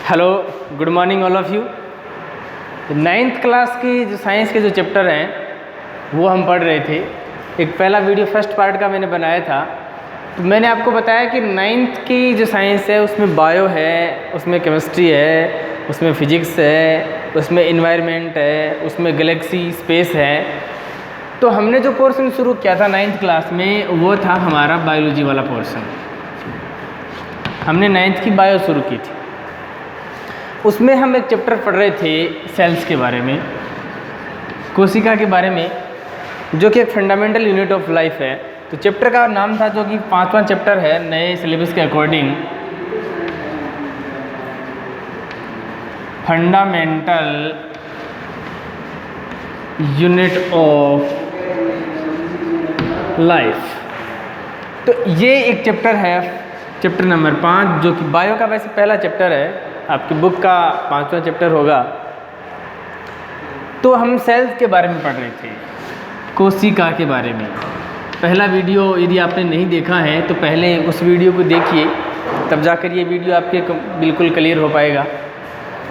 Hello, good morning all of you. Ninth class की जो science के जो चैप्टर हैं वो हम पढ़ रहे थे। एक पहला वीडियो फर्स्ट पार्ट का मैंने बनाया था। तो मैंने आपको बताया कि नाइन्थ की जो साइंस है उसमें बायो है, उसमें केमिस्ट्री है, उसमें फिजिक्स है, उसमें इन्वायरमेंट है, उसमें गैलेक्सी स्पेस है। तो हमने जो पोर्शन शुरू किया था नाइन्थ क्लास में वो था हमारा बायोलॉजी वाला पोर्शन। हमने नाइन्थ की बायो शुरू की थी। उसमें हम एक चैप्टर पढ़ रहे थे सेल्स के बारे में, कोशिका के बारे में, जो कि एक फंडामेंटल यूनिट ऑफ लाइफ है। तो चैप्टर का नाम था, जो कि 5वां चैप्टर है नए सिलेबस के according, fundamental unit of life. तो ये एक चैप्टर है, चैप्टर नंबर 5, जो कि बायो का वैसे पहला चैप्टर है, आपकी बुक का 5वां चैप्टर होगा। तो हम सेल्स के बारे में पढ़ रहे थे, कोशिका के बारे में। पहला वीडियो यदि आपने नहीं देखा है तो पहले उस वीडियो को देखिए, तब जाकर ये वीडियो आपके बिल्कुल क्लियर हो पाएगा।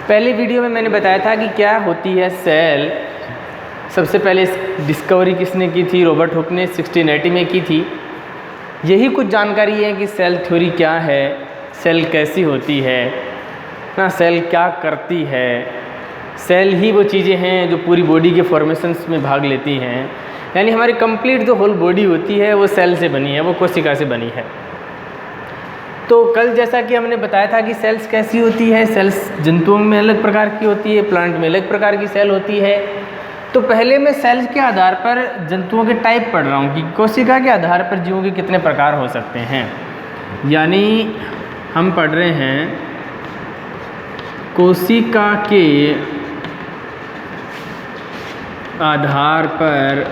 पहले वीडियो में मैंने बताया था कि क्या होती है सेल। सबसे पहले डिस्कवरी किसने की थी? रॉबर्ट हुक ने 1680 में की थी। यही कुछ जानकारी है कि सेल थ्योरी क्या है, सेल कैसी होती है ना, सेल क्या करती है। सेल ही वो चीज़ें हैं जो पूरी बॉडी के फॉर्मेशंस में भाग लेती हैं। यानी हमारी कंप्लीट जो होल बॉडी होती है वो सेल से बनी है, वो कोशिका से बनी है। तो कल जैसा कि हमने बताया था कि सेल्स कैसी होती है, सेल्स जंतुओं में अलग प्रकार की होती है, प्लांट में अलग प्रकार की सेल होती है। तो पहले मैं सेल्स के आधार पर जंतुओं के टाइप पढ़ रहा हूँ कि कोशिका के आधार पर जीवों के कितने प्रकार हो सकते हैं। यानी हम पढ़ रहे हैं कोशिका के आधार पर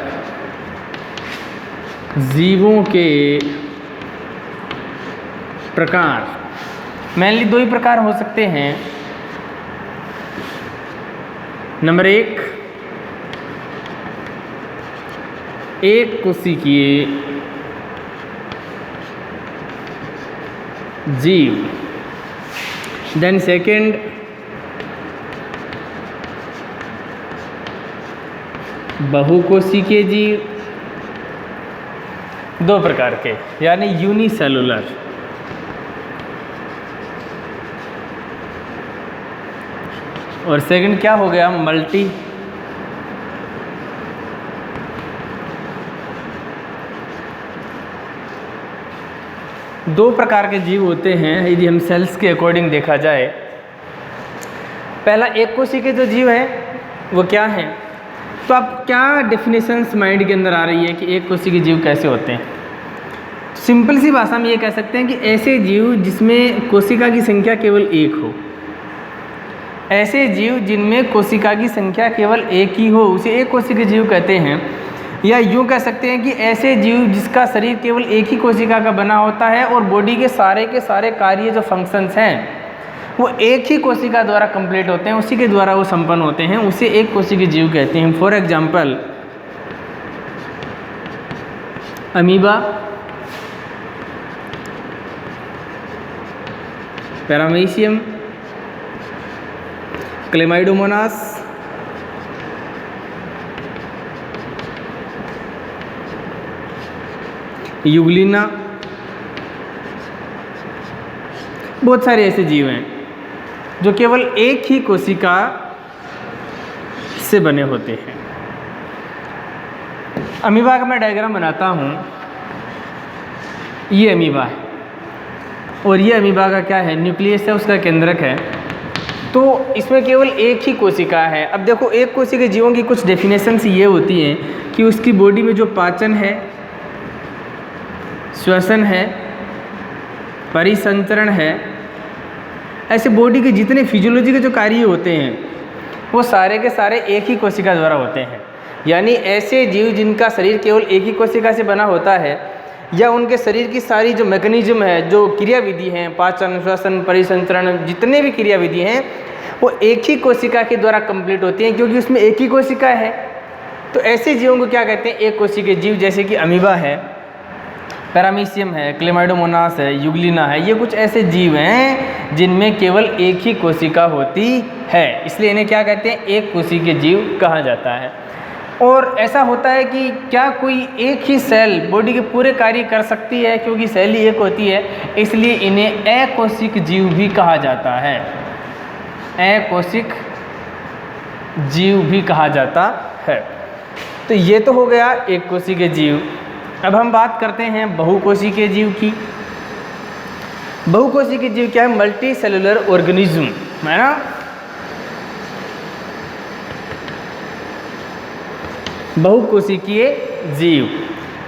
जीवों के प्रकार। मेनली दो ही प्रकार हो सकते हैं। नंबर एक कोशिकीय जीव, देन सेकंड बहुकोशिकीय जीव। दो प्रकार के, यानी यूनिसेलुलर। और सेकंड क्या हो गया? मल्टी। दो प्रकार के जीव होते हैं यदि हम सेल्स के अकॉर्डिंग देखा जाए। पहला एक कोशिकीय जो जीव है वो क्या है? तो आप क्या डेफिनेशंस माइंड के अंदर आ रही है कि एक कोशिकीय जीव कैसे होते हैं? सिंपल सी भाषा में ये कह सकते हैं कि ऐसे जीव जिसमें कोशिका की संख्या केवल एक हो। ऐसे जीव जिनमें कोशिका की संख्या केवल एक ही हो उसे एक कोशिकीय जीव कहते हैं। या यूँ कह सकते हैं कि ऐसे जीव जिसका शरीर केवल एक ही कोशिका का बना होता है और बॉडी के सारे कार्य जो फंक्शंस हैं वो एक ही कोशिका द्वारा कंप्लीट होते हैं, उसी के द्वारा वो संपन्न होते हैं, उसे एक कोशिकीय जीव कहते हैं। For example amoeba, paramecium, Chlamydomonas, Euglena. बहुत सारे ऐसे जीव हैं जो केवल एक ही कोशिका से बने होते हैं। अमीबा का मैं डायग्राम बनाता हूँ। ये अमीबा है और ये अमीबा का क्या है? न्यूक्लियस है, उसका केंद्रक है। तो इसमें केवल एक ही कोशिका है। अब देखो, एक कोशिकीय जीवों की कुछ डेफिनेशंस ये होती हैं कि उसकी बॉडी में जो पाचन है, श्वसन है, परिसंचरण है, ऐसे बॉडी के जितने फिजियोलॉजी के जो कार्य होते हैं वो सारे के सारे एक ही कोशिका द्वारा होते हैं। यानी ऐसे जीव जिनका शरीर केवल एक ही कोशिका से बना होता है या उनके शरीर की सारी जो मैकेनिज्म है, जो क्रियाविधि हैं, पाचन, श्वसन, परिसंचरण, जितने भी क्रियाविधि हैं वो एक ही कोशिका के द्वारा कंप्लीट होती हैं, क्योंकि उसमें एक ही कोशिका है। तो ऐसे जीवों को क्या कहते हैं? एक कोशिकीय जीव, जैसे कि अमीबा है। पैरामीशियम है, क्लेमाइडोमोनास है, यूग्लिना है, ये कुछ ऐसे जीव हैं जिनमें केवल एक ही कोशिका होती है, इसलिए इन्हें क्या कहते हैं, एक कोशिकीय जीव कहा जाता है। और ऐसा होता है कि क्या कोई एक ही सेल बॉडी के पूरे कार्य कर सकती है, क्योंकि सेल ही एक होती है, इसलिए इन्हें अकोशिक जीव भी कहा जाता है, अकोशिक जीव भी कहा जाता है। तो ये तो हो गया एक कोशिकीय जीव। अब हम बात करते हैं बहुकोशिकीय जीव की। बहुकोशिकीय जीव क्या है, मल्टी सेलुलर ऑर्गेनिज्म है ना। बहुकोशिकीय जीव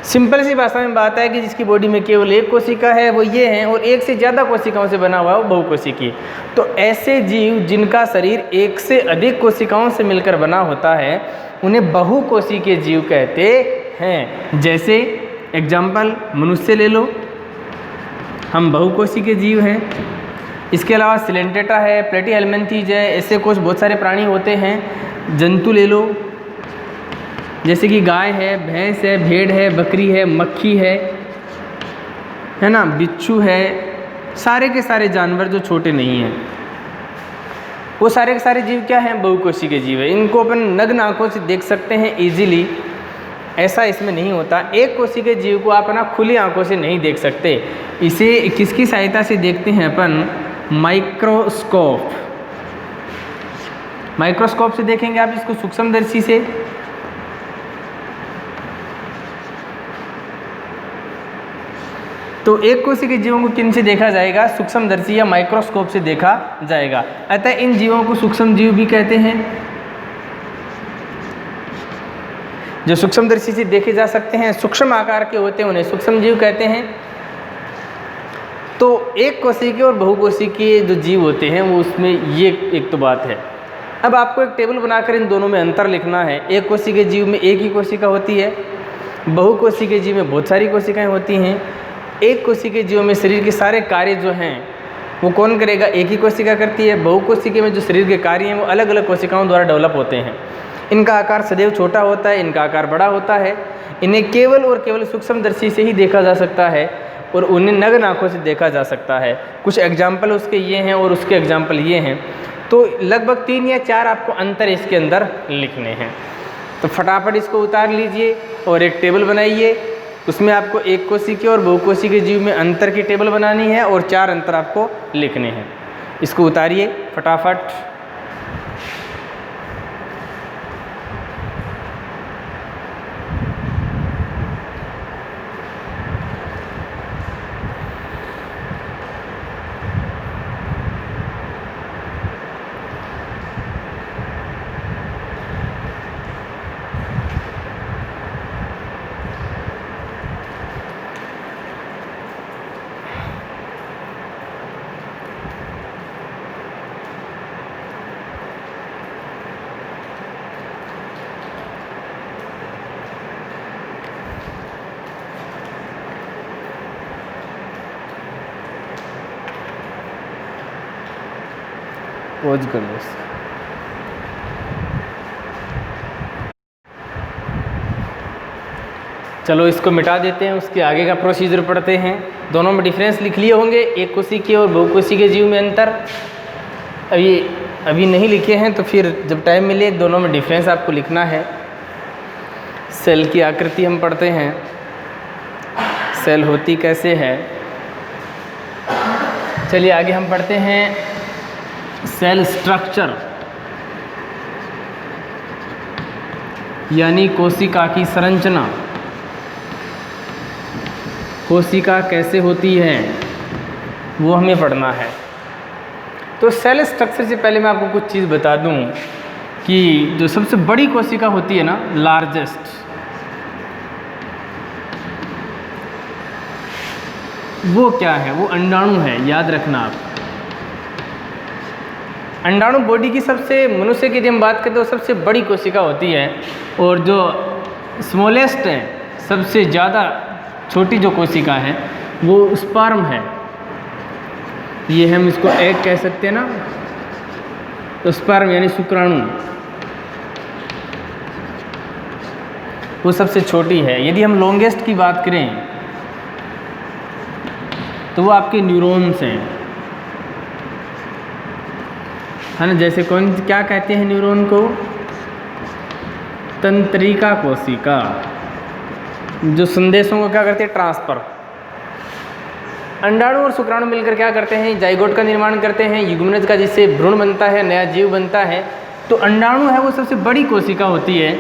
सिंपल सी भाषा में बात है कि जिसकी बॉडी में केवल एक कोशिका है वो ये हैं, और एक से ज़्यादा कोशिकाओं से बना हुआ है वो बहुकोशिकीय। तो ऐसे जीव जिनका शरीर एक से अधिक कोशिकाओं से मिलकर बना होता है उन्हें बहुकोशिकीय जीव कहते हैं। जैसे एग्जाम्पल मनुष्य ले लो, हम बहुकोशिकीय जीव हैं। इसके अलावा सिलेंटेटा है, प्लेटीहेल्मिन्थेस है, ऐसे कुछ बहुत सारे प्राणी होते हैं। जंतु ले लो, जैसे कि गाय है, भैंस है, भेड़ है, बकरी है, मक्खी है ना, बिच्छू है, सारे के सारे जानवर जो छोटे नहीं हैं वो सारे के सारे जीव क्या हैं, बहुकोशिकीय जीव है। इनको अपन नग्न आंखों से देख सकते हैं इजीली, ऐसा इसमें नहीं होता। एक कोशिकीय जीव को आप ना खुली आंखों से नहीं देख सकते, इसे किसकी सहायता से देखते हैं अपन, माइक्रोस्कोप। माइक्रोस्कोप से देखेंगे आप इसको, सूक्ष्मदर्शी से। तो एक कोशिकीय जीवों को किन से देखा जाएगा, सूक्ष्मदर्शी या माइक्रोस्कोप से देखा जाएगा। अतः इन जीवों को सूक्ष्म जीव भी कहते हैं। जो सूक्ष्मदर्शी से देखे जा सकते हैं, सूक्ष्म आकार के होते हैं, उन्हें सूक्ष्म जीव कहते हैं। तो एक कोशिकीय और बहुकोशिकीय जो जीव होते हैं वो उसमें ये एक तो बात है। अब आपको एक टेबल बनाकर इन दोनों में अंतर लिखना है। एक कोशिकीय जीव में एक ही कोशिका होती है, बहुकोशिकीय जीव में बहुत सारी कोशिकाएं होती हैं। एक कोशिकीय जीव में शरीर के सारे कार्य जो हैं वो कौन करेगा, एक ही कोशिका करती है। बहुकोशिकीय में जो शरीर के कार्य हैं वो अलग अलग कोशिकाओं द्वारा डेवलप होते हैं। इनका आकार सदैव छोटा होता है, इनका आकार बड़ा होता है। इन्हें केवल और केवल सूक्ष्मदर्शी से ही देखा जा सकता है और उन्हें नग्न आँखों से देखा जा सकता है। कुछ एग्जाम्पल उसके ये हैं और उसके एग्जाम्पल ये हैं। तो लगभग 3 या 4 आपको अंतर इसके अंदर लिखने हैं। तो फटाफट इसको उतार लीजिए और एक टेबल बनाइए। उसमें आपको एक कोशिकीय और बहुकोशिकीय जीव में अंतर की टेबल बनानी है और 4 अंतर आपको लिखने हैं। इसको उतारिए फटाफट। पॉज कर लो। चलो इसको मिटा देते हैं, उसके आगे का प्रोसीजर पढ़ते हैं। दोनों में डिफरेंस लिख लिए होंगे, एक कोशिकीय और बहुकोशिकीय जीव में अंतर अभी नहीं लिखे हैं, तो फिर जब टाइम मिले दोनों में डिफरेंस आपको लिखना है। सेल की आकृति हम पढ़ते हैं, सेल होती कैसे है। चलिए आगे हम पढ़ते हैं सेल स्ट्रक्चर, यानी कोशिका की संरचना। कोशिका कैसे होती है वो हमें पढ़ना है। तो सेल स्ट्रक्चर से पहले मैं आपको कुछ चीज़ बता दूं कि जो सबसे बड़ी कोशिका होती है ना, लार्जेस्ट, वो क्या है, वो अंडाणु है। याद रखना आप, अंडाणु बॉडी की सबसे, मनुष्य की जब हम बात करते हैं तो सबसे बड़ी कोशिका होती है, और जो स्मॉलेस्ट है, सबसे ज़्यादा छोटी जो कोशिका है वो स्पर्म है। ये हम इसको एग कह सकते हैं ना, तो स्पर्म यानी शुक्राणु वो सबसे छोटी है। यदि हम लॉन्गेस्ट की बात करें तो वो आपके न्यूरॉन्स हैं, है ना। जैसे कौन क्या कहते हैं न्यूरॉन को? तंत्रिका कोशिका, जो संदेशों को क्या करते हैं? ट्रांसफ़र। अंडाणु और शुक्राणु मिलकर क्या करते हैं? जाइगोट का निर्माण करते हैं, युग्मनज का, जिससे भ्रूण बनता है, नया जीव बनता है। तो अंडाणु है वो सबसे बड़ी कोशिका होती है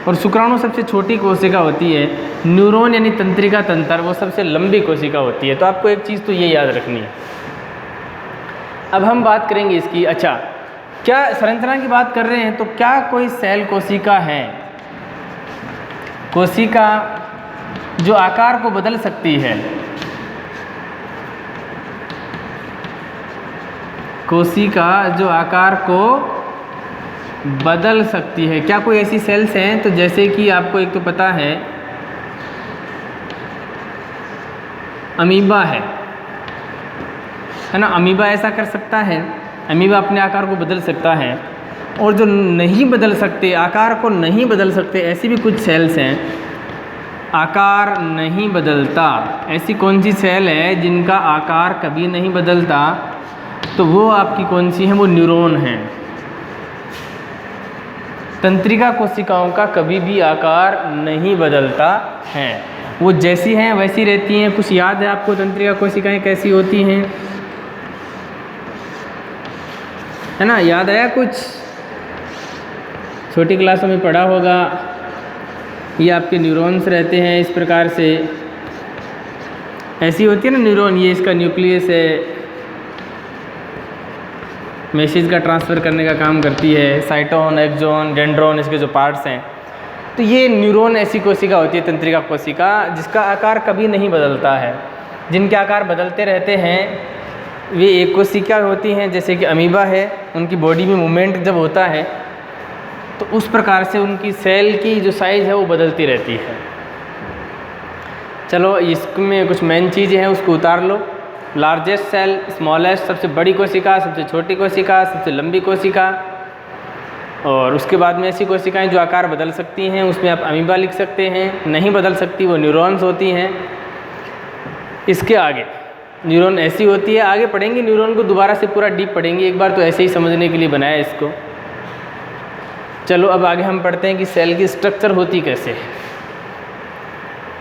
और शुक्राणु सबसे छोटी कोशिका होती है। न्यूरॉन यानी तंत्रिका तंत्र वो सबसे लंबी कोशिका होती है। तो आपको एक चीज़ तो ये याद रखनी है। अब हम बात करेंगे इसकी। अच्छा, क्या संरचना की बात कर रहे हैं तो क्या कोई सेल कोशिका है, कोशिका जो आकार को बदल सकती है? कोशिका जो आकार को बदल सकती है, क्या कोई ऐसी सेल्स हैं? तो जैसे कि आपको एक तो पता है अमीबा है ना। अमीबा ऐसा कर सकता है, अमीबा अपने आकार को बदल सकता है। और जो नहीं बदल सकते, आकार को नहीं बदल सकते, ऐसी भी कुछ सेल्स हैं। आकार नहीं बदलता, ऐसी कौन सी सेल है जिनका आकार कभी नहीं बदलता? तो वो आपकी कौन सी है? वो न्यूरॉन है। तंत्रिका कोशिकाओं का कभी भी आकार नहीं बदलता है, वो जैसी हैं वैसी रहती हैं। कुछ याद है आपको तंत्रिका कोशिकाएं कैसी होती हैं, है ना? याद आया कुछ? छोटी क्लासों में पढ़ा होगा। ये आपके न्यूरॉन्स रहते हैं इस प्रकार से, ऐसी होती है ना न्यूरॉन। ये इसका न्यूक्लियस है, मैसेज का ट्रांसफ़र करने का काम करती है। साइटोन, एक्सोन, डेंड्रोन इसके जो पार्ट्स हैं। तो ये न्यूरॉन ऐसी कोशिका होती है, तंत्रिका कोशिका, जिसका आकार कभी नहीं बदलता है। जिनके आकार बदलते रहते हैं वे एक कोशिका होती हैं, जैसे कि अमीबा है। उनकी बॉडी में मूवमेंट जब होता है तो उस प्रकार से उनकी सेल की जो साइज़ है वो बदलती रहती है। चलो, इसमें कुछ मेन चीज़ें हैं उसको उतार लो। लार्जेस्ट सेल, स्मॉलेस्ट सबसे बड़ी कोशिका, सबसे छोटी कोशिका, सबसे लंबी कोशिका। और उसके बाद में ऐसी कोशिकाएं जो आकार बदल सकती हैं, उसमें आप अमीबा लिख सकते हैं। नहीं बदल सकती वो न्यूरॉन्स होती हैं। इसके आगे न्यूरॉन ऐसी होती है, आगे पढ़ेंगे न्यूरॉन को, दोबारा से पूरा डीप पढ़ेंगे। एक बार तो ऐसे ही समझने के लिए बनाया इसको। चलो अब आगे हम पढ़ते हैं कि सेल की स्ट्रक्चर होती कैसे है।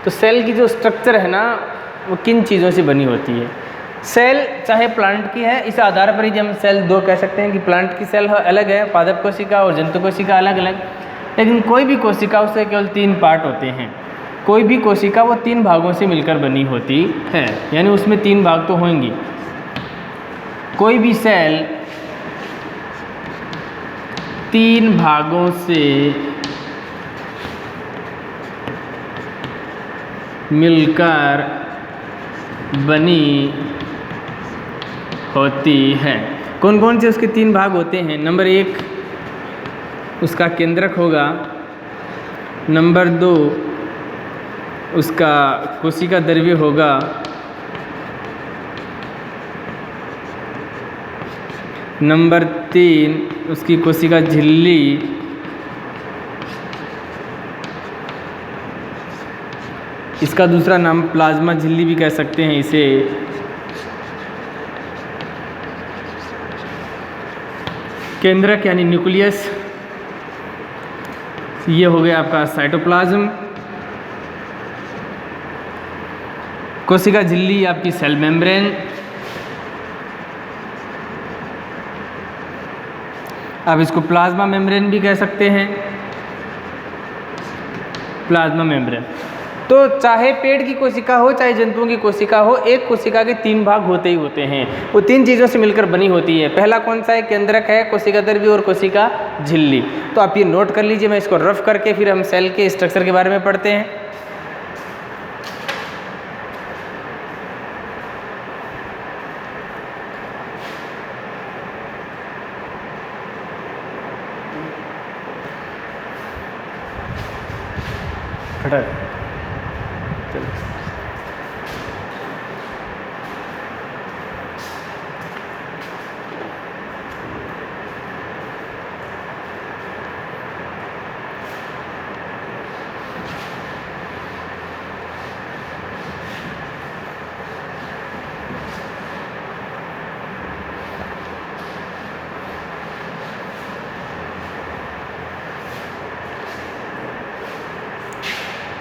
तो सेल की जो स्ट्रक्चर है ना वो किन चीज़ों से बनी होती है? सेल चाहे प्लांट की है, इस आधार पर ही हम सेल दो कह सकते हैं कि प्लांट की सेल अलग है, पादप कोशिका और जंतु कोशिका अलग अलग। लेकिन कोई भी कोशिका उससे केवल 3 पार्ट होते हैं। कोई भी कोशिका वो 3 भागों से मिलकर बनी होती है, यानी उसमें 3 भाग तो होंगी। कोई भी सेल 3 भागों से मिलकर बनी होती है। कौन कौन से उसके 3 भाग होते हैं? नंबर 1 उसका केंद्रक होगा, नंबर 2 उसका कोशिका द्रव्य होगा, नंबर 3 उसकी कोशिका झिल्ली, इसका दूसरा नाम प्लाज्मा झिल्ली भी कह सकते हैं इसे। केंद्रक यानी न्यूक्लियस, ये हो गया आपका साइटोप्लाज्म। कोशिका झिल्ली आपकी सेल मेम्ब्रेन। अब इसको प्लाज्मा मेम्ब्रेन भी कह सकते हैं, प्लाज्मा मेम्ब्रेन। तो चाहे पेड़ की कोशिका हो चाहे जंतुओं की कोशिका हो, एक कोशिका के 3 भाग होते ही होते हैं। वो 3 चीज़ों से मिलकर बनी होती है। पहला कौन सा है? केंद्रक है, कोशिका द्रव्य और कोशिका झिल्ली। तो आप ये नोट कर लीजिए, मैं इसको रफ करके फिर हम सेल के स्ट्रक्चर के बारे में पढ़ते हैं।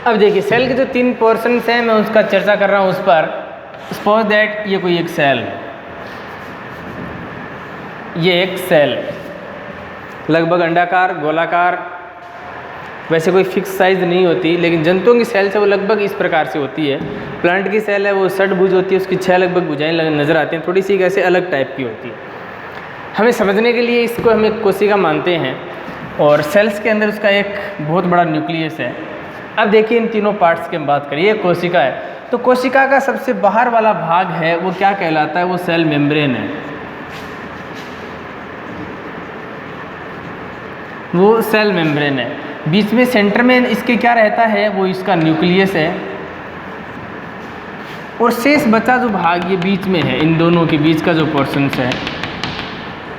अब देखिए सेल के जो 3 पोर्शंस हैं मैं उसका चर्चा कर रहा हूँ उस पर। सपोज दैट ये कोई एक सेल है, ये एक सेल लगभग अंडाकार गोलाकार, वैसे कोई फिक्स साइज़ नहीं होती, लेकिन जंतुओं की सेल से वो लगभग इस प्रकार से होती है। प्लांट की सेल है वो षटभुज होती है, उसकी 6 लगभग भुजाएं नज़र आती हैं, थोड़ी सी कैसे अलग टाइप की होती है। हमें समझने के लिए इसको हम एक कोशिका मानते हैं और सेल्स के अंदर उसका एक बहुत बड़ा न्यूक्लियस है। अब देखिए इन तीनों पार्ट्स की हम बात करें, ये कोशिका है तो कोशिका का सबसे बाहर वाला भाग है वो क्या कहलाता है, वो सेल मेम्ब्रेन है, वो सेल मेम्ब्रेन है। बीच में सेंटर में इसके क्या रहता है, वो इसका न्यूक्लियस है और शेष बचा जो भाग ये बीच में है, इन दोनों के बीच का जो पोर्शंस है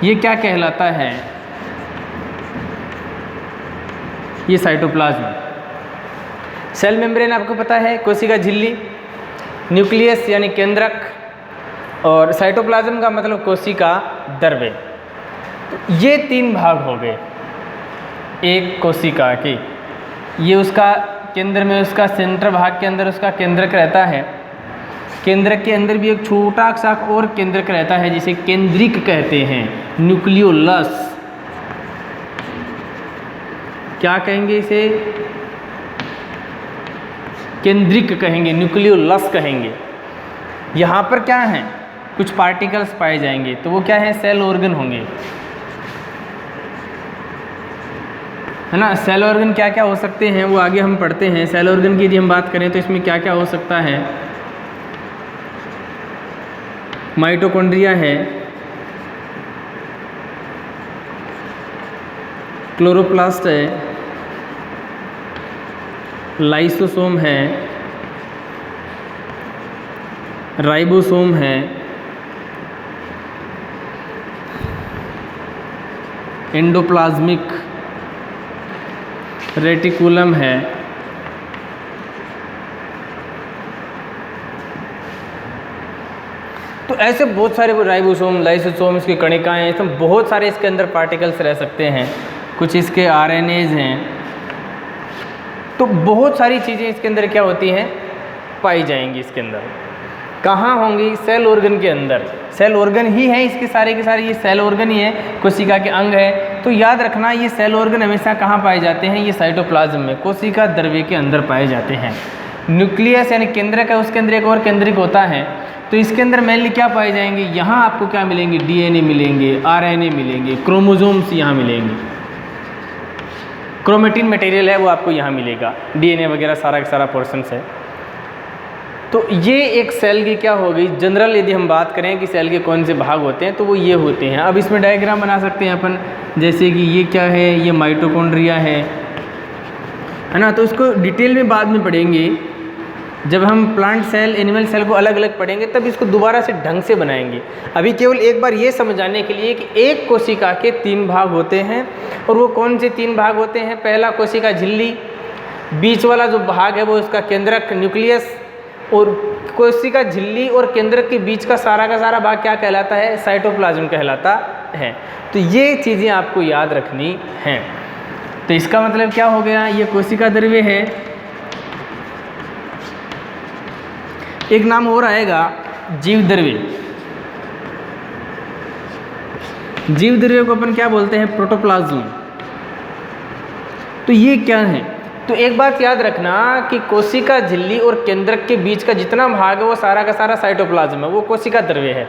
ये क्या कहलाता है, ये साइटोप्लाज्म। सेल मेम्ब्रेन आपको पता है, कोशिका झिल्ली, न्यूक्लियस यानी केंद्रक, और साइटोप्लाज्म का मतलब कोशिका द्रव्य। ये 3 भाग हो गए एक कोशिका के। ये उसका केंद्र में उसका सेंटर भाग के अंदर उसका केंद्रक रहता है, केंद्रक के अंदर भी एक छोटा सा और केंद्रक रहता है जिसे केंद्रिक कहते हैं, न्यूक्लियोलस। क्या कहेंगे इसे, केंद्रिक कहेंगे, न्यूक्लियोलस कहेंगे। यहाँ पर क्या है, कुछ पार्टिकल्स पाए जाएंगे तो वो क्या है, सेल ऑर्गन होंगे, है ना। सेल ऑर्गन क्या क्या हो सकते हैं वो आगे हम पढ़ते हैं। सेल ऑर्गन की यदि हम बात करें तो इसमें क्या क्या हो सकता है, माइटोकॉन्ड्रिया है, क्लोरोप्लास्ट है, लाइसोसोम है, राइबोसोम है, एंडोप्लाज्मिक रेटिकुलम है, तो ऐसे बहुत सारे वो राइबोसोम, लाइसोसोम, इसकी कणिकाएँ, इसमें बहुत सारे इसके अंदर पार्टिकल्स रह सकते हैं, कुछ इसके आरएनएज हैं। तो बहुत सारी चीज़ें इसके अंदर क्या होती हैं, पाई जाएंगी इसके अंदर। कहाँ होंगी, सेल ऑर्गन के अंदर। सेल ऑर्गन ही है इसके सारे के सारे, ये सेल ऑर्गन ही है, कोशिका के अंग है। तो याद रखना ये सेल ऑर्गन हमेशा कहाँ पाए जाते हैं, ये साइटोप्लाज्म में, कोशिका द्रव्य के अंदर पाए जाते हैं। न्यूक्लियस यानी केंद्रक है, उसके अंदर एक और केंद्रिक होता है, तो इसके अंदर मेनली क्या पाए जाएंगे, यहाँ आपको क्या मिलेंगे, डीएनए मिलेंगे, आरएनए मिलेंगे, क्रोमोसोम्स यहाँ मिलेंगे, क्रोमेटिन मटेरियल है वो आपको यहाँ मिलेगा, डीएनए वगैरह सारा का सारा पोर्शंस है। तो ये एक सेल की क्या हो गई जनरल, यदि हम बात करें कि सेल के कौन से भाग होते हैं तो वो ये होते हैं। अब इसमें डायग्राम बना सकते हैं अपन, जैसे कि ये क्या है, ये माइटोकॉन्ड्रिया है ना। तो इसको डिटेल में बाद में पढ़ेंगे, जब हम प्लांट सेल एनिमल सेल को अलग अलग पढ़ेंगे तब इसको दोबारा से ढंग से बनाएंगे। अभी केवल एक बार ये समझाने के लिए कि एक कोशिका के 3 भाग होते हैं, और वो कौन से 3 भाग होते हैं। पहला कोशिका झिल्ली, बीच वाला जो भाग है वो उसका केंद्रक न्यूक्लियस, और कोशिका झिल्ली और केंद्रक के बीच का सारा भाग क्या कहलाता है, साइटोप्लाज्म कहलाता है। तो ये चीज़ें आपको याद रखनी हैं। तो इसका मतलब क्या हो गया, ये कोशिका द्रव्य है। एक नाम और आएगा जीव द्रव्य। जीव द्रव्य को अपन क्या बोलते हैं, प्रोटोप्लाज्म। तो ये क्या है, तो एक बात याद रखना कि कोशिका झिल्ली और केंद्रक के बीच का जितना भाग है वो सारा का सारा साइटोप्लाज्म है, वो कोशिका द्रव्य है।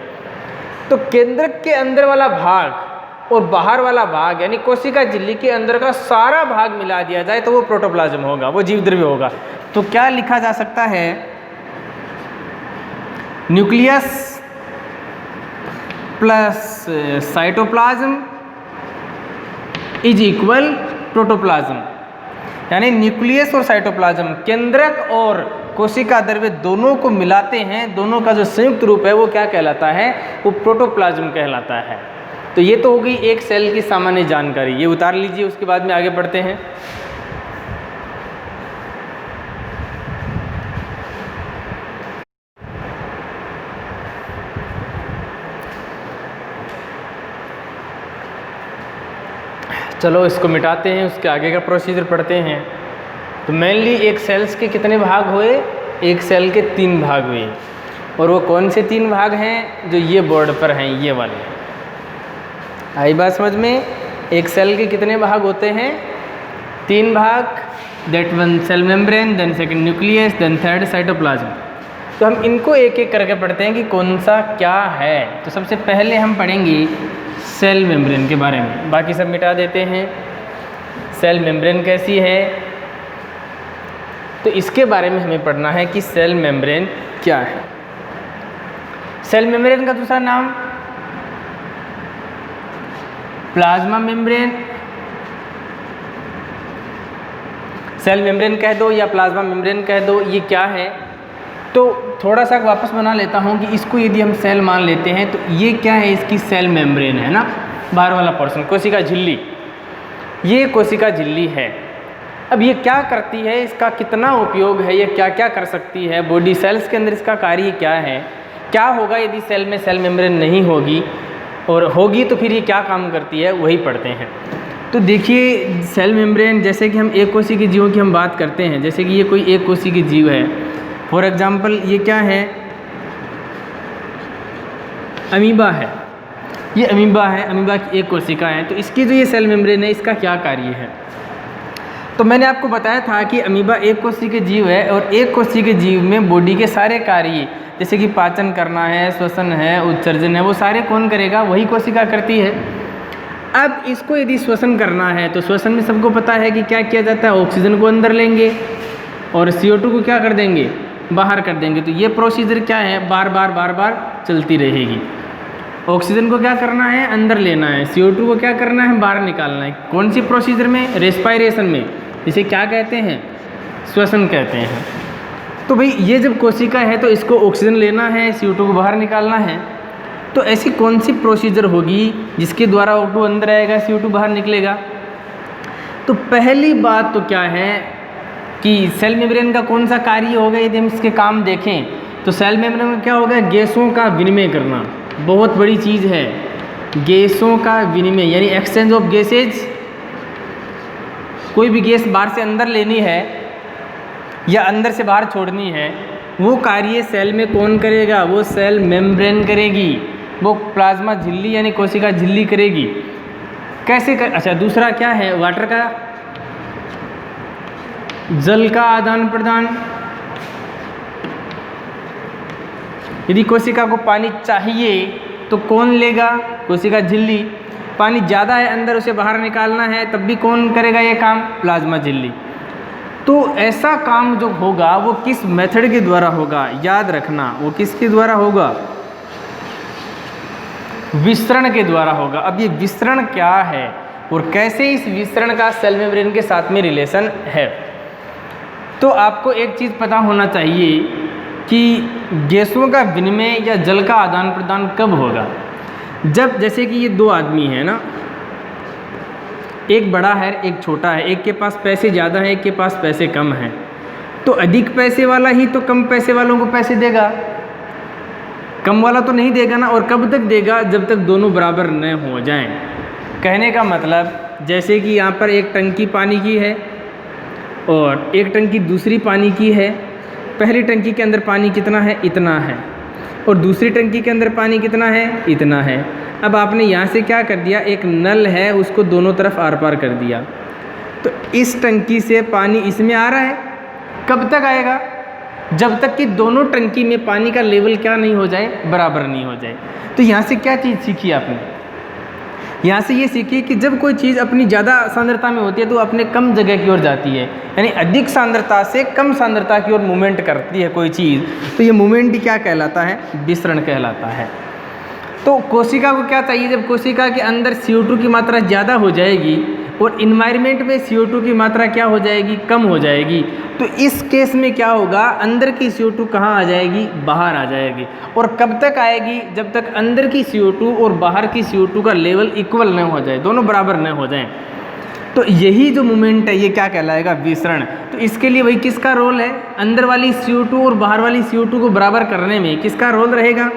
तो केंद्रक के अंदर वाला भाग और बाहर वाला भाग यानी कोशिका झिल्ली के अंदर का सारा भाग मिला दिया जाए तो वो प्रोटोप्लाज्म होगा, वो जीव द्रव्य होगा। तो क्या लिखा जा सकता है, nucleus plus cytoplasm is equal protoplasm, यानी न्यूक्लियस और साइटोप्लाज्म, केंद्रक और कोशिका द्रव्य दोनों को मिलाते हैं, दोनों का जो संयुक्त रूप है वो क्या कहलाता है, वो प्रोटोप्लाज्म कहलाता है। तो ये तो हो गई एक सेल की सामान्य जानकारी, ये उतार लीजिए, उसके बाद में आगे बढ़ते हैं। चलो इसको मिटाते हैं, उसके आगे का प्रोसीजर पढ़ते हैं। तो मेनली एक सेल्स के कितने भाग हुए, एक सेल के 3 भाग हुए, और वो कौन से 3 भाग हैं, जो ये बोर्ड पर हैं, ये वाले। आई बात समझ में? एक सेल के कितने भाग होते हैं, 3 भाग, that one cell membrane, then second nucleus, then third cytoplasm. तो हम इनको एक एक करके पढ़ते हैं कि कौन सा क्या है। तो सबसे पहले हम पढ़ेंगे सेल मेम्ब्रेन के बारे में, बाकी सब मिटा देते हैं। सेल मेम्ब्रेन कैसी है, तो इसके बारे में हमें पढ़ना है कि सेल मेम्ब्रेन क्या है। सेल मेम्ब्रेन का दूसरा नाम प्लाज्मा मेम्ब्रेन, सेल मेम्ब्रेन कह दो या प्लाज्मा मेम्ब्रेन कह दो, ये क्या है। तो थोड़ा सा वापस बना लेता हूँ कि इसको यदि हम सेल मान लेते हैं तो ये क्या है, इसकी सेल मेम्ब्रेन है ना, बाहर वाला पोर्शन, कोशिका झिल्ली, ये कोशिका झिल्ली है। अब ये क्या करती है, इसका कितना उपयोग है, ये क्या क्या कर सकती है, बॉडी सेल्स के अंदर इसका कार्य क्या है, क्या होगा यदि सेल में सेल मेम्ब्रेन नहीं होगी, और होगी तो फिर ये क्या काम करती है, वही पढ़ते हैं। तो देखिए सेल मेम्ब्रेन, जैसे कि हम एक कोशिकीय के जीवों की हम बात करते हैं, जैसे कि ये कोई एक कोशिकीय के जीव है, फॉर एग्जाम्पल ये क्या है, अमीबा है, ये अमीबा है, अमीबा की एक कोशिका है। तो इसकी जो ये सेल मेम्ब्रेन है, इसका क्या कार्य है। तो मैंने आपको बताया था कि अमीबा एक कोशिकीय जीव है, और एक कोशिकीय जीव में बॉडी के सारे कार्य, जैसे कि पाचन करना है, श्वसन है, उत्सर्जन है, वो सारे कौन करेगा, वही कोशिका करती है। अब इसको यदि श्वसन करना है तो श्वसन में सबको पता है कि क्या किया जाता है, ऑक्सीजन को अंदर लेंगे और CO2 को क्या कर देंगे, बाहर कर देंगे। तो ये प्रोसीजर क्या है, बार बार चलती रहेगी। ऑक्सीजन को क्या करना है, अंदर लेना है, CO2 को क्या करना है, बाहर निकालना है। कौन सी प्रोसीजर में, रेस्पायरेशन में, जिसे क्या कहते हैं, श्वसन कहते हैं। तो भाई ये जब कोशिका है तो इसको ऑक्सीजन लेना है, CO2 को बाहर निकालना है। तो ऐसी कौन सी प्रोसीजर होगी जिसके द्वारा O2 अंदर आएगा, CO2 बाहर निकलेगा। तो पहली बात तो क्या है कि सेल मेम्ब्रेन का कौन सा कार्य होगा, यदि हम इसके काम देखें तो सेल मेम्ब्रेन में क्या होगा, गैसों का विनिमय करना, बहुत बड़ी चीज़ है। गैसों का विनिमय यानी एक्सचेंज ऑफ गैसेज। कोई भी गैस बाहर से अंदर लेनी है या अंदर से बाहर छोड़नी है, वो कार्य सेल में कौन करेगा, वो सेल मेम्ब्रेन करेगी, वो प्लाज्मा झिल्ली यानी कोशिका झिल्ली करेगी। कैसे कर, अच्छा दूसरा क्या है, वाटर का, जल का आदान प्रदान। यदि कोशिका को पानी चाहिए तो कौन लेगा, कोशिका झिल्ली। पानी ज़्यादा है अंदर, उसे बाहर निकालना है, तब भी कौन करेगा ये काम, प्लाज्मा झिल्ली। तो ऐसा काम जो होगा वो किस मेथड के द्वारा होगा, याद रखना, वो किसके द्वारा होगा, विसरण के द्वारा होगा। अब ये विसरण क्या है और कैसे इस विसरण का सेल मेम्ब्रेन के साथ में रिलेशन है, तो आपको एक चीज़ पता होना चाहिए कि गैसों का विनिमय या जल का आदान प्रदान कब होगा। जब जैसे कि ये 2 आदमी हैं ना, एक बड़ा है एक छोटा है, एक के पास पैसे ज़्यादा है, एक के पास पैसे कम हैं, तो अधिक पैसे वाला ही तो कम पैसे वालों को पैसे देगा, कम वाला तो नहीं देगा ना। और कब तक देगा, जब तक दोनों बराबर न हो जाएं। कहने का मतलब जैसे कि यहाँ पर एक टंकी पानी की है और एक टंकी दूसरी पानी की है। पहली टंकी के अंदर पानी कितना है, इतना है, और दूसरी टंकी के अंदर पानी कितना है, इतना है। अब आपने यहाँ से क्या कर दिया, एक नल है उसको दोनों तरफ आर पार कर दिया, तो इस टंकी से पानी इसमें आ रहा है। कब तक आएगा, जब तक कि दोनों टंकी में पानी का लेवल क्या नहीं हो जाए, बराबर नहीं हो जाए। तो यहाँ से क्या चीज़ सीखी आपने, यहाँ से ये सीखी कि जब कोई चीज़ अपनी ज़्यादा सांद्रता में होती है तो अपने कम जगह की ओर जाती है, यानी अधिक सांद्रता से कम सांद्रता की ओर मूवमेंट करती है कोई चीज़, तो ये मूवमेंट क्या कहलाता है, विसरण कहलाता है। तो कोशिका को क्या चाहिए, जब कोशिका के अंदर CO2 की मात्रा ज़्यादा हो जाएगी और इन्वायरमेंट में CO2 की मात्रा क्या हो जाएगी, कम हो जाएगी, तो इस केस में क्या होगा, अंदर की CO2 कहाँ आ जाएगी, बाहर आ जाएगी। और कब तक आएगी, जब तक अंदर की CO2 और बाहर की CO2 का लेवल इक्वल न हो जाए, दोनों बराबर न हो जाएं। तो यही जो मूवमेंट है ये क्या कहलाएगा, विसरण। तो इसके लिए वही किसका रोल है, अंदर वाली CO2 और बाहर वाली CO2 को बराबर करने में किसका रोल रहेगा,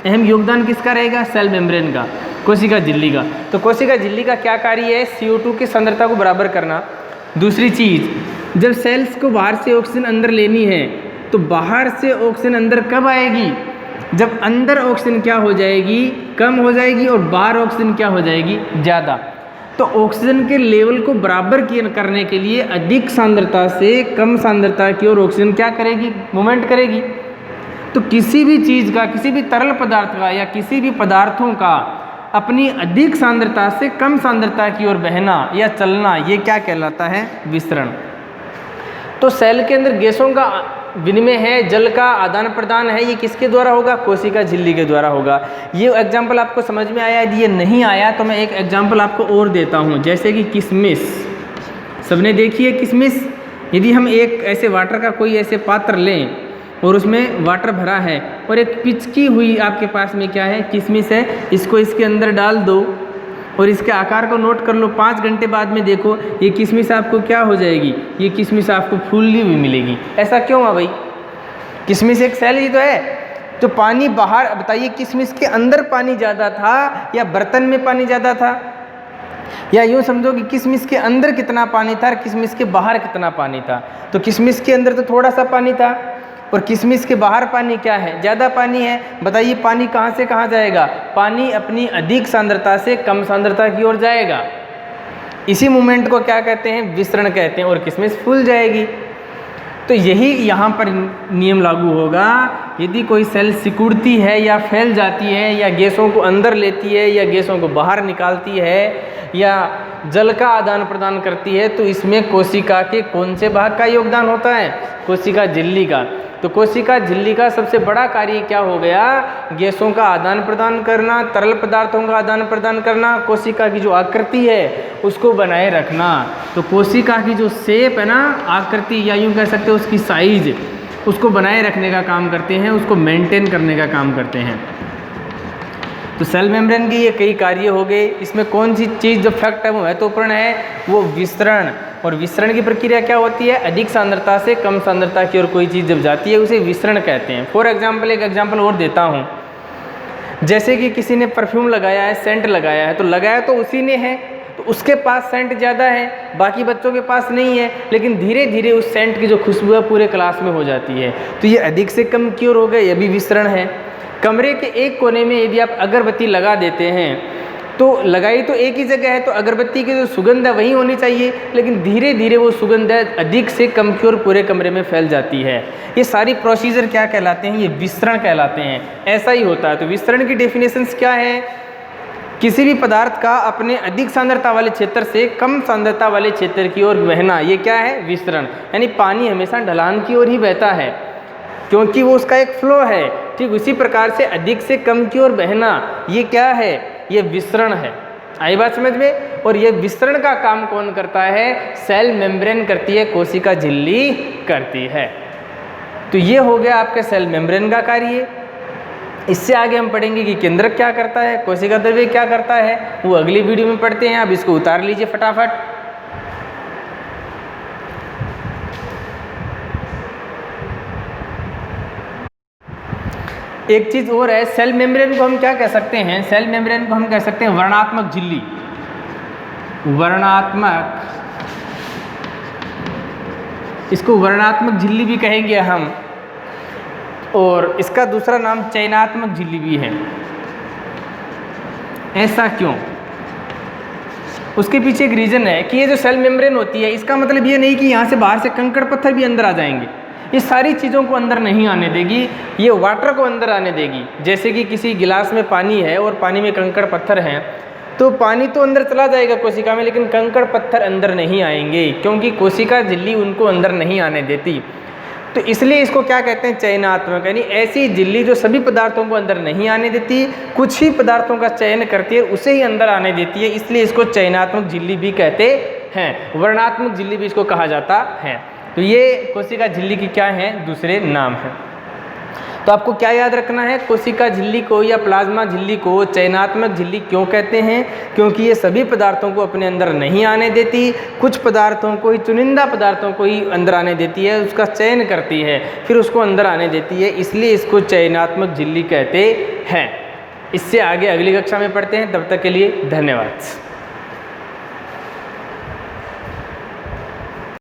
अहम योगदान किसका रहेगा, सेल मेम्ब्रेन का, कोशिका झिल्ली का। तो कोशिका झिल्ली का क्या कार्य है, CO2 की सांद्रता को बराबर करना। दूसरी चीज़, जब सेल्स को बाहर से ऑक्सीजन अंदर लेनी है तो बाहर से ऑक्सीजन अंदर कब आएगी? जब अंदर ऑक्सीजन क्या हो जाएगी? कम हो जाएगी और बाहर ऑक्सीजन क्या हो जाएगी? ज़्यादा। तो ऑक्सीजन के लेवल को बराबर करने के लिए अधिक सांद्रता से कम सांद्रता की ओर ऑक्सीजन क्या करेगी? मूवमेंट करेगी। तो किसी भी चीज़ का, किसी भी तरल पदार्थ का या किसी भी पदार्थों का अपनी अधिक सांद्रता से कम सांद्रता की ओर बहना या चलना, ये क्या कहलाता है? विसरण। तो सेल के अंदर गैसों का विनिमय है, जल का आदान प्रदान है, ये किसके द्वारा होगा? कोशिका झिल्ली के द्वारा होगा। ये एग्जाम्पल आपको समझ में आया? यदि ये नहीं आया तो मैं एक एग्जाम्पल आपको और देता हूँ, जैसे कि किशमिश। सबने देखी है किशमिश? यदि हम एक ऐसे वाटर का कोई ऐसे पात्र लें और उसमें वाटर भरा है और एक पिचकी हुई आपके पास में क्या है? किशमिश है। इसको इसके अंदर डाल दो और इसके आकार को नोट कर लो। 5 घंटे बाद में देखो ये किशमिश आपको क्या हो जाएगी? ये किशमिश आपको फूली हुई मिलेगी। ऐसा क्यों है भाई? किशमिश एक सेल ही तो है। तो पानी बाहर, बताइए किशमिश के अंदर पानी ज़्यादा था या बर्तन में पानी ज़्यादा था? या यूँ समझो कि किशमिश के अंदर कितना पानी था और किशमिश के बाहर कितना पानी था? तो किशमिश के अंदर तो थोड़ा सा पानी था और किशमिश के बाहर पानी क्या है? ज़्यादा पानी है। बताइए पानी कहाँ से कहाँ जाएगा? पानी अपनी अधिक सांद्रता से कम सांद्रता की ओर जाएगा। इसी मूवमेंट को क्या कहते हैं? विसरण कहते हैं। और किशमिश फूल जाएगी। तो यही यहाँ पर नियम लागू होगा। यदि कोई सेल सिकुड़ती है या फैल जाती है या गैसों को अंदर लेती है या गैसों को बाहर निकालती है या जल का आदान प्रदान करती है, तो इसमें कोशिका के कौन से भाग का योगदान होता है? कोशिका झिल्ली का। तो कोशिका झिल्ली का सबसे बड़ा कार्य क्या हो गया? गैसों का आदान प्रदान करना, तरल पदार्थों का आदान प्रदान करना, कोशिका की जो आकृति है उसको बनाए रखना। तो कोशिका की जो शेप है ना, आकृति, या यूँ कह सकते हैं उसकी साइज, उसको बनाए रखने का काम करते हैं, उसको मेंटेन करने का काम करते हैं। तो सेल मेम्ब्रेन के ये कई कार्य हो गए। इसमें कौन सी चीज़ जो फैक्ट है वो महत्वपूर्ण है? वो विसरण। और विसरण की प्रक्रिया क्या होती है? अधिक सांद्रता से कम सांद्रता की ओर कोई चीज़ जब जाती है उसे विसरण कहते हैं। फॉर एग्जाम्पल, एक एग्जाम्पल और देता हूँ। जैसे कि किसी ने परफ्यूम लगाया है, सेंट लगाया है, तो लगाया तो उसी ने है, तो उसके पास सेंट ज़्यादा है, बाकी बच्चों के पास नहीं है, लेकिन धीरे धीरे उस सेंट की जो खुशबू है पूरे क्लास में हो जाती है। तो ये अधिक से कम की ओर हो गए, ये भी विसरण है। कमरे के एक कोने में यदि आप अगरबत्ती लगा देते हैं, तो लगाई तो एक ही जगह है, तो अगरबत्ती की जो सुगंध है वही होनी चाहिए, लेकिन धीरे धीरे वो सुगंध अधिक से कम की ओर पूरे कमरे में फैल जाती है। ये सारी प्रोसीजर क्या कहलाते हैं? ये विसरण कहलाते हैं। ऐसा ही होता है। तो विसरण की डेफिनेशंस क्या है? किसी भी पदार्थ का अपने अधिक सांद्रता वाले क्षेत्र से कम सांद्रता वाले क्षेत्र की ओर बहना, ये क्या है? विसरण। यानी पानी हमेशा ढलान की ओर ही बहता है क्योंकि वो उसका एक फ्लो है। ठीक उसी प्रकार से अधिक से कम की ओर बहना, ये क्या है? ये विसरण है। आई बात समझ में? और ये विसरण का काम कौन करता है? सेल मेम्ब्रेन करती है, कोशिका झिल्ली करती है। तो ये हो गया आपके सेल मेम्ब्रेन का कार्य। इससे आगे हम पढ़ेंगे कि केंद्रक क्या करता है, कोशिका द्रव्य क्या करता है, वो अगली वीडियो में पढ़ते हैं। अब इसको उतार लीजिए फटाफट। एक चीज़ और है, सेल मेम्ब्रेन को हम क्या कह सकते हैं? सेल मेम्ब्रेन को हम कह सकते हैं वर्णात्मक झिल्ली। वर्णात्मक, इसको वर्णात्मक झिल्ली भी कहेंगे हम, और इसका दूसरा नाम चयनात्मक झिल्ली भी है। ऐसा क्यों? उसके पीछे एक रीज़न है कि ये जो सेल मेम्ब्रेन होती है, इसका मतलब ये नहीं कि यहाँ से बाहर से कंकड़ पत्थर भी अंदर आ जाएंगे। ये सारी चीज़ों को अंदर नहीं आने देगी, ये वाटर को अंदर आने देगी। जैसे कि किसी गिलास में पानी है और पानी में कंकड़ पत्थर हैं, तो पानी तो अंदर चला जाएगा कोशिका में, लेकिन कंकड़ पत्थर अंदर नहीं आएंगे क्योंकि कोशिका झिल्ली उनको अंदर नहीं आने देती। तो इसलिए इसको क्या कहते हैं? चयनात्मक। यानी ऐसी झिल्ली जो सभी पदार्थों को अंदर नहीं आने देती, कुछ ही पदार्थों का चयन करती है, उसे ही अंदर आने देती है, इसलिए इसको चयनात्मक झिल्ली भी कहते हैं। वर्णात्मक झिल्ली भी इसको कहा जाता है। तो ये कोशिका झिल्ली की क्या है? दूसरे नाम है। तो आपको क्या याद रखना है? कोशिका झिल्ली को या प्लाज्मा झिल्ली को चयनात्मक झिल्ली क्यों कहते हैं? क्योंकि ये सभी पदार्थों को अपने अंदर नहीं आने देती, कुछ पदार्थों को ही, चुनिंदा पदार्थों को ही अंदर आने देती है, उसका चयन करती है, फिर उसको अंदर आने देती है, इसलिए इसको चयनात्मक झिल्ली कहते हैं। इससे आगे अगली कक्षा में पढ़ते हैं। तब तक के लिए धन्यवाद।